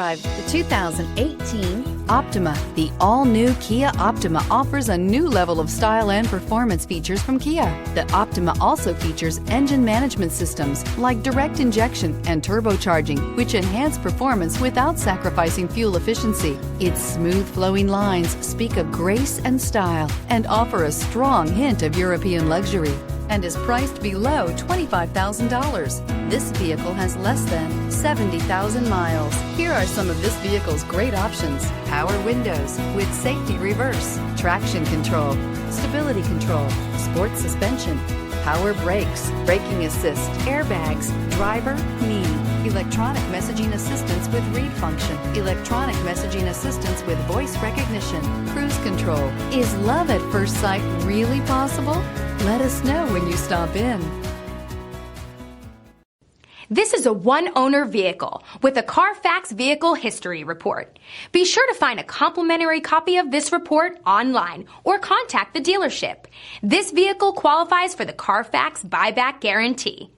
The 2018 Optima. The all-new Kia Optima offers a new level of style and performance features from Kia. The Optima also features engine management systems like direct injection and turbocharging, which enhance performance without sacrificing fuel efficiency. Its smooth flowing lines speak of grace and style and offer a strong hint of European luxury, and is priced below $25,000. This vehicle has less than 70,000 miles. Here are some of this vehicle's great options: power windows with safety reverse, traction control, stability control, sport suspension, power brakes, braking assist, airbags, driver, knee, electronic messaging assistance with read function, electronic messaging assistance with voice recognition, cruise control. Is love at first sight really possible? Let us know when you stop in. This is a one-owner vehicle with a Carfax Vehicle History Report. Be sure to find a complimentary copy of this report online or contact the dealership. This vehicle qualifies for the Carfax Buyback Guarantee.